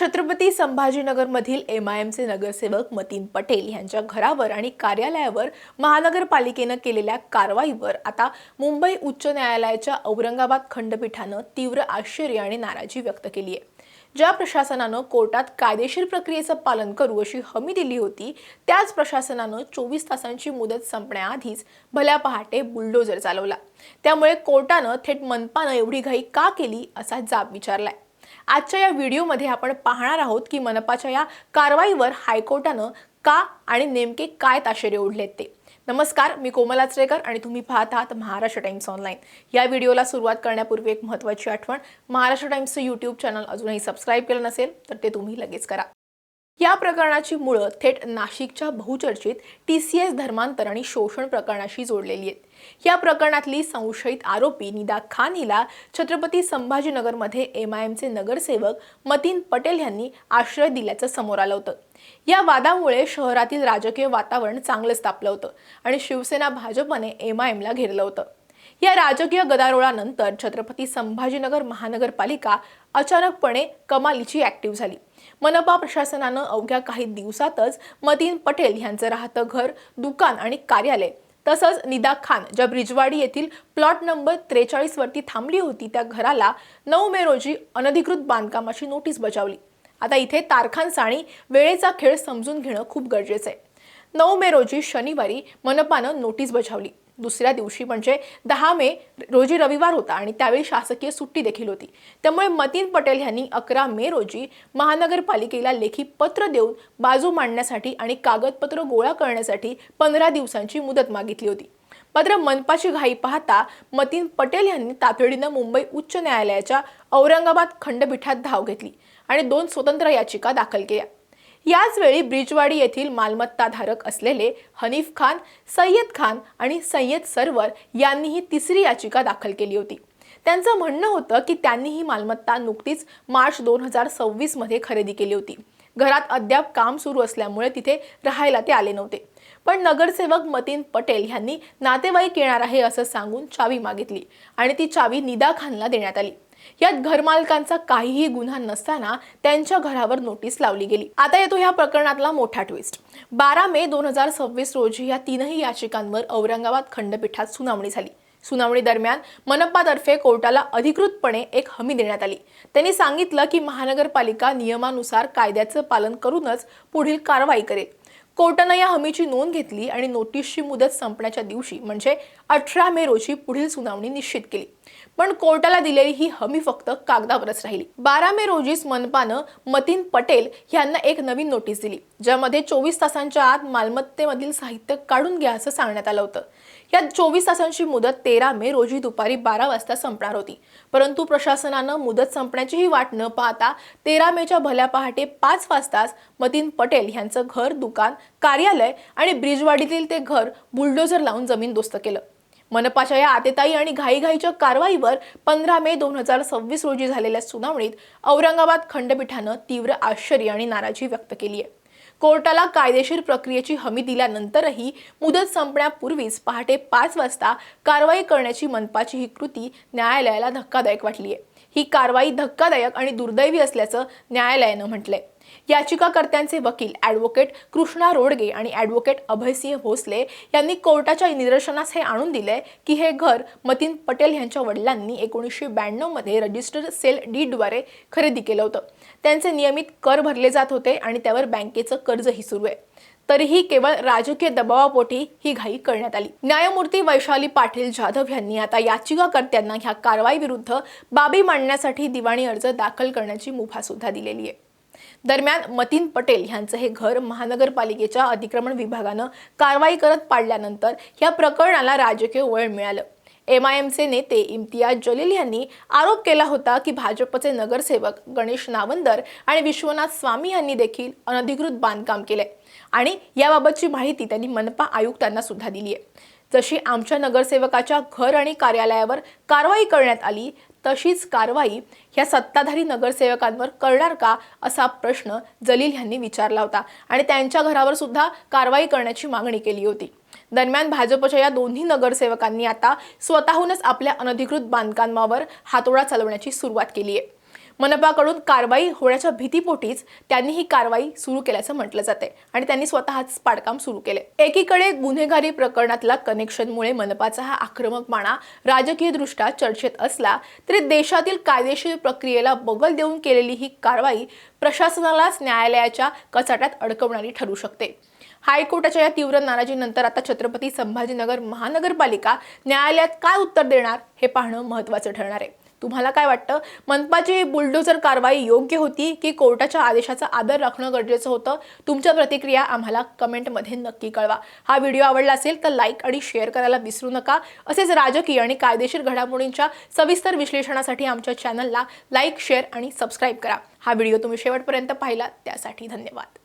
छत्रपती संभाजीनगरमधील एमआयएमचे नगरसेवक मतीन पटेल यांच्या घरावर आणि कार्यालयावर महानगरपालिकेने केलेल्या कारवाईवर आता मुंबई उच्च न्यायालयाच्या औरंगाबाद खंडपीठाने तीव्र आश्चर्य आणि नाराजी व्यक्त केली आहे। ज्या प्रशासनाने कोर्टात कायदेशीर प्रक्रियेचे पालन करू अशी हमी दिली होती, त्याच प्रशासनाने 24 तासांची मुदत संपण्याआधीच भल्या पहाटे बुलडोझर चालवला। त्यामुळे कोर्टाने थेट मनपाने एवढी घाई का केली असा जाब विचारलाय। आजच्या या व्हिडिओमध्ये आपण पाहणार आहोत की मनपाच्या या कारवाईवर हायकोर्टाने का आणि नेमके काय ताशेरे ओढलेत ते। नमस्कार, मी कोमल आचरेकर आणि तुम्ही पाहत आहात महाराष्ट्र टाइम्स ऑनलाइन। या व्हिडिओला सुरुवात करण्यापूर्वी एक महत्त्वाची आठवण, महाराष्ट्र टाइम्सचे YouTube चॅनल अजूनही सबस्क्राइब केलं नसेल तर ते तुम्ही लगेच करा। या प्रकरणाची मुळे थेट नाशिकच्या बहुचर्चित TCS धर्मांतर आणि शोषण प्रकरणाशी जोडलेली आहेत। या प्रकरणातली संशयित आरोपी निदा खान हिला छत्रपती संभाजीनगरमध्ये एमआयएमचे नगरसेवक मतीन पटेल यांनी आश्रय दिल्याचं समोर आलं होतं। या वादामुळे शहरातील राजकीय वातावरण चांगलंच तापलं होतं आणि शिवसेना भाजपने एमआयएमला घेरलं होतं। या राजकीय गदारोळानंतर छत्रपती संभाजीनगर महानगरपालिका अचानकपणे कमालीची ऍक्टिव्ह झाली। मनपा प्रशासनाने अवघ्या काही दिवसातच मतीन पटेल यांचं राहतं घर, दुकान आणि कार्यालय तसंच निदा खान ज्या ब्रिजवाडी येथील प्लॉट नंबर 43 वरती थांबली होती त्या घराला 9 मे रोजी अनधिकृत बांधकामाची नोटीस बजावली। आता इथे तारखांचा आणि वेळेचा खेळ समजून घेणं खूप गरजेचं आहे। 9 मे रोजी शनिवारी मनपानं नोटीस बजावली। दुसऱ्या दिवशी म्हणजे 10 मे रोजी रविवार होता आणि त्यावेळी शासकीय सुट्टी देखील होती। त्यामुळे मतीन पटेल यांनी 11 मे रोजी महानगरपालिकेला लेखी पत्र देऊन बाजू मांडण्यासाठी आणि कागदपत्र गोळा करण्यासाठी 15 दिवसांची मुदत मागितली होती। मात्र मनपाची घाई पाहता मतीन पटेल यांनी तातडीने मुंबई उच्च न्यायालयाच्या औरंगाबाद खंडपीठात धाव घेतली आणि 2 स्वतंत्र याचिका दाखल केल्या। याच वेळी ब्रिजवाडी येथील मालमत्ताधारक असलेले हनीफ खान, सय्यद खान आणि सय्यद सरवर यांनीही तिसरी याचिका दाखल केली होती। त्यांचं म्हणणं होतं की त्यांनी ही मालमत्ता नुकतीच मार्च 2026 मध्ये खरेदी केली होती। घरात अद्याप काम सुरू असल्यामुळे तिथे राहायला ते आले नव्हते। पण नगरसेवक मतीन पटेल यांनी नातेवाईक येणार आहे असं सांगून चावी मागितली आणि ती चावी निदा खानला देण्यात आली। यात घरमालकांचा काहीही गुन्हा नसताना त्यांच्या घरावर नोटीस लावली गेली। आता येतो ह्या प्रकरणातला मोठा ट्विस्ट। 12 मे 2026 रोजी या तीनही याचिकांवर औरंगाबाद खंडपीठात सुनावणी झाली। सुनावणी दरम्यान मनपातर्फे कोर्टाला अधिकृतपणे एक हमी देण्यात आली। त्यांनी सांगितलं की महानगरपालिका नियमानुसार कायद्याचं पालन करूनच पुढील कारवाई करेल। कोर्टाने या हमीची नोंद घेतली आणि नोटीसची मुदत संपण्याच्या दिवशी म्हणजे 18 मे रोजी पुढील सुनावणी निश्चित केली। पण कोर्टाला दिलेली ही हमी फक्त कागदावरच राहिली। 12 मे रोजीच मनपानं मतीन पटेल यांना एक नवीन नोटीस दिली, ज्यामध्ये 24 तासांच्या आत मालमत्तेमधील साहित्य काढून घ्या असं सांगण्यात आलं होतं। या 24 तासांची मुदत 13 मे रोजी दुपारी 12 वाजता संपणार होती, परंतु प्रशासनानं मुदत संपण्याचीही वाट न पाहता 13 मेच्या भल्या पहाटे 5 वाजताच मतीन पटेल यांचं घर, दुकान, कार्यालय आणि ब्रिजवाडीतील ते घर बुलडोझर लावून जमीनदोस्त केलं। मनपाच्या या आतेताई आणि घाईघाईच्या कारवाईवर 15 मे 2026 रोजी झालेल्या सुनावणीत औरंगाबाद खंडपीठानं तीव्र आश्चर्य आणि नाराजी व्यक्त केली आहे। कोर्टाला कायदेशीर प्रक्रियेची हमी दिल्यानंतरही मुदत संपण्यापूर्वीच पहाटे 5 वाजता कारवाई करण्याची मनपाची ही कृती न्यायालयाला धक्कादायक वाटली आहे। ही कारवाई धक्कादायक आणि दुर्दैवी असल्याचं न्यायालयानं म्हटलंय। याचिकाकर्त्यांचे वकील ॲडव्होकेट कृष्णा रोडगे आणि ॲडव्होकेट अभयसिंह भोसले यांनी कोर्टाच्या निदर्शनास हे आणून दिले की हे घर मतीन पटेल यांच्या वडिलांनी 1992 मध्ये रजिस्टर्ड सेल डीडद्वारे खरेदी केलं होतं। त्यांचे नियमित कर भरले जात होते आणि त्यावर बँकेचं कर्जही सुरू आहे। तरीही केवळ राजकीय दबावापोटी ही घाई करण्यात आली। न्यायमूर्ती वैशाली पाटील जाधव यांनी आता याचिकाकर्त्यांना ह्या कारवाईविरुद्ध बाबी मांडण्यासाठी दिवाणी अर्ज दाखल करण्याची मुभा सुद्धा दिलेली आहे। दरम्यान मतीन पटेल यांचं हे घर महानगरपालिकेच्या अतिक्रमण विभागानं कारवाई करत पाडल्यानंतर या प्रकरणाला राजकीय वळ मिळालं। एमआयएमचे नेते इम्तियाज जलील यांनी आरोप केला होता की भाजपचे नगरसेवक गणेश नावंदर आणि विश्वनाथ स्वामी यांनी देखील अनधिकृत बांधकाम केलंय आणि याबाबतची माहिती त्यांनी मनपा आयुक्तांना सुद्धा दिली आहे। जशी आमच्या नगरसेवकाच्या घर आणि कार्यालयावर कारवाई करण्यात आली, तशीच कारवाई ह्या सत्ताधारी नगरसेवकांवर करणार का असा प्रश्न जलील यांनी विचारला होता आणि त्यांच्या घरावर सुद्धा कारवाई करण्याची मागणी केली होती। दरम्यान भाजपच्या या दोन्ही नगरसेवकांनी आता स्वतःहूनच आपल्या अनधिकृत बांधकामावर हातोडा चालवण्याची सुरुवात केली आहे। मनपाकडून कारवाई होण्याच्या भीतीपोटीच त्यांनी ही कारवाई सुरू केल्याचं म्हटलं जाते आणि त्यांनी स्वतःच पाडकाम सुरू केले। एकीकडे गुन्हेगारी प्रकरणातला कनेक्शनमुळे मनपाचा हा आक्रमकपणा राजकीयदृष्ट्या चर्चेत असला तरी देशातील कायदेशीर प्रक्रियेला बगल देऊन केलेली ही कारवाई प्रशासनालाच न्यायालयाच्या कचाट्यात अडकवणारी ठरू शकते। हायकोर्टाच्या या तीव्र नाराजीनंतर आता छत्रपती संभाजीनगर महानगरपालिका न्यायालयात काय उत्तर देणार हे पाहणं महत्त्वाचं ठरणार आहे। तुम्हाला काय वाटतं? मनपाची बुलडोझर कारवाई योग्य होती की कोर्टाच्या आदेशाचा आदर राखणं गरजेचं होतं? तुमच्या प्रतिक्रिया आम्हाला कमेंटमध्ये नक्की कळवा। हा व्हिडिओ आवडला असेल तर लाईक आणि शेअर करायला विसरू नका। असेच राजकीय आणि कायदेशीर घडामोडींच्या सविस्तर विश्लेषणासाठी आमच्या चॅनलला लाईक, शेअर आणि सबस्क्राईब करा। हा व्हिडिओ तुम्ही शेवटपर्यंत पाहिला त्यासाठी धन्यवाद।